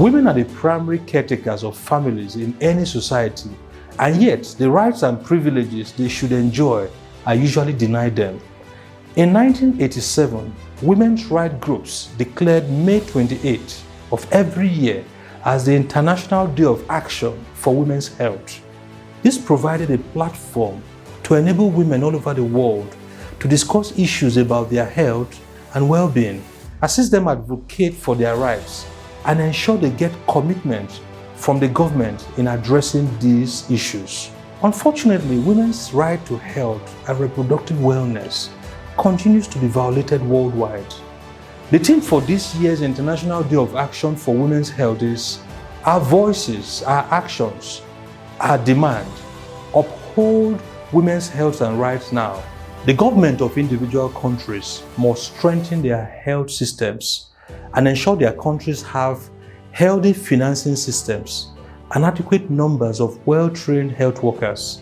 Women are the primary caretakers of families in any society, and yet the rights and privileges they should enjoy are usually denied them. In 1987, women's rights groups declared May 28th of every year as the International Day of Action for Women's Health. This provided a platform to enable women all over the world to discuss issues about their health and well-being, assist them advocate for their rights, and ensure they get commitment from the government in addressing these issues. Unfortunately, women's right to health and reproductive wellness continues to be violated worldwide. The theme for this year's International Day of Action for Women's Health is Our Voices, Our Actions, Our Demand. Uphold women's health and rights now. The government of individual countries must strengthen their health systems and ensure their countries have healthy financing systems and adequate numbers of well-trained health workers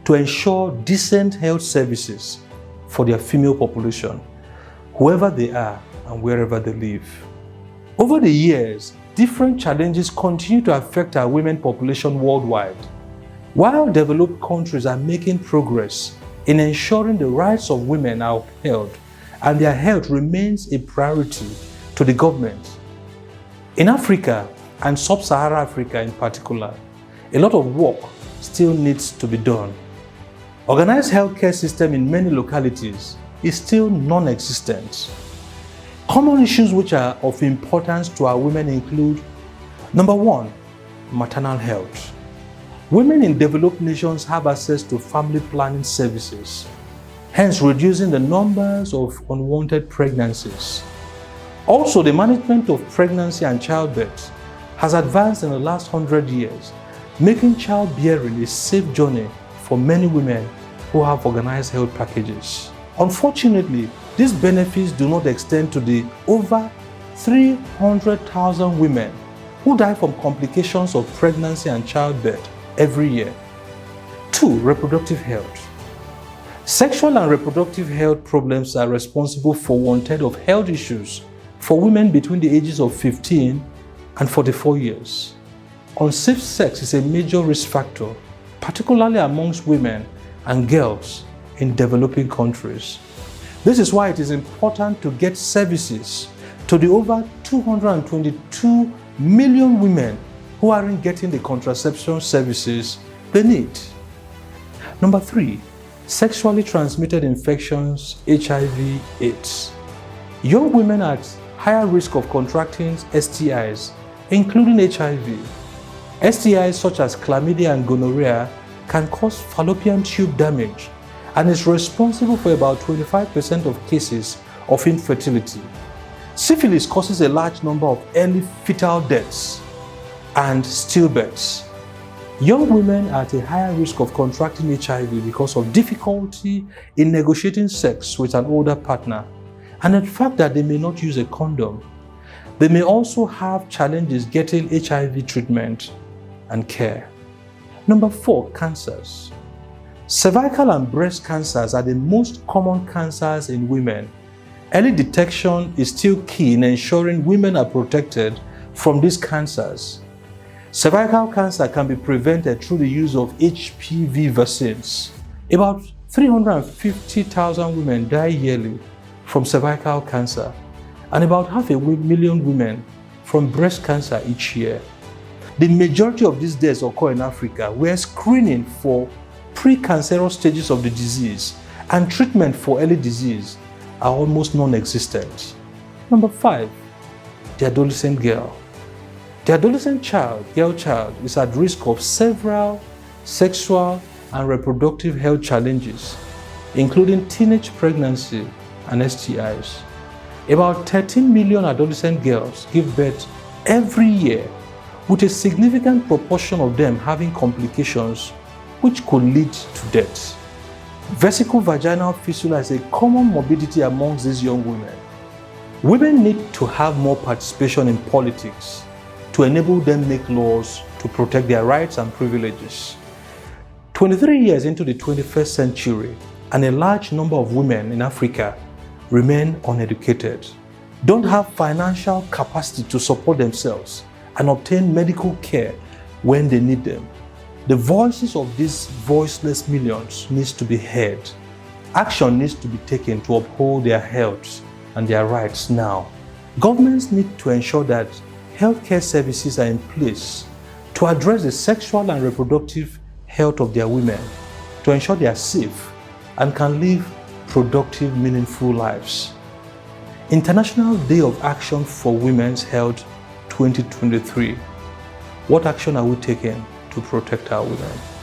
to ensure decent health services for their female population, whoever they are and wherever they live. Over the years, different challenges continue to affect our women population worldwide. While developed countries are making progress in ensuring the rights of women are upheld and their health remains a priority to the government, in Africa and Sub-Saharan Africa in particular, a lot of work still needs to be done. Organized healthcare system in many localities is still non-existent. Common issues which are of importance to our women include: number one, maternal health. Women in developed nations have access to family planning services, hence reducing the numbers of unwanted pregnancies. Also, the management of pregnancy and childbirth has advanced in the last 100 years, making childbearing a safe journey for many women who have organized health packages. Unfortunately, these benefits do not extend to the over 300,000 women who die from complications of pregnancy and childbirth every year. 2. Reproductive health. Sexual and reproductive health problems are responsible for 1/3 of health issues for women between the ages of 15 and 44 years. Unsafe sex is a major risk factor, particularly amongst women and girls in developing countries. This is why it is important to get services to the over 222 million women who aren't getting the contraception services they need. Number 3, sexually transmitted infections, HIV/AIDS. Young women are at higher risk of contracting STIs, including HIV. STIs such as chlamydia and gonorrhea can cause fallopian tube damage and is responsible for about 25% of cases of infertility. Syphilis causes a large number of early fetal deaths and stillbirths. Young women are at a higher risk of contracting HIV because of difficulty in negotiating sex with an older partner and the fact that they may not use a condom. They may also have challenges getting HIV treatment and care. Number 4, cancers. Cervical and breast cancers are the most common cancers in women. Early detection is still key in ensuring women are protected from these cancers. Cervical cancer can be prevented through the use of HPV vaccines. About 350,000 women die yearly from cervical cancer and about 500,000 women from breast cancer each year. The majority of these deaths occur in Africa, where screening for precancerous stages of the disease and treatment for early disease are almost non-existent. Number 5, the adolescent girl. The adolescent girl child, is at risk of several sexual and reproductive health challenges, including teenage pregnancy and STIs. About 13 million adolescent girls give birth every year, with a significant proportion of them having complications which could lead to death. Vesico-vaginal fistula is a common morbidity amongst these young women. Women need to have more participation in politics to enable them make laws to protect their rights and privileges. 23 years into the 21st century, and a large number of women in Africa remain uneducated, don't have financial capacity to support themselves, and obtain medical care when they need them. The voices of these voiceless millions needs to be heard. Action needs to be taken to uphold their health and their rights now. Governments need to ensure that healthcare services are in place to address the sexual and reproductive health of their women, to ensure they are safe and can live productive, meaningful lives. International Day of Action for Women's Health 2023. What action are we taking to protect our women?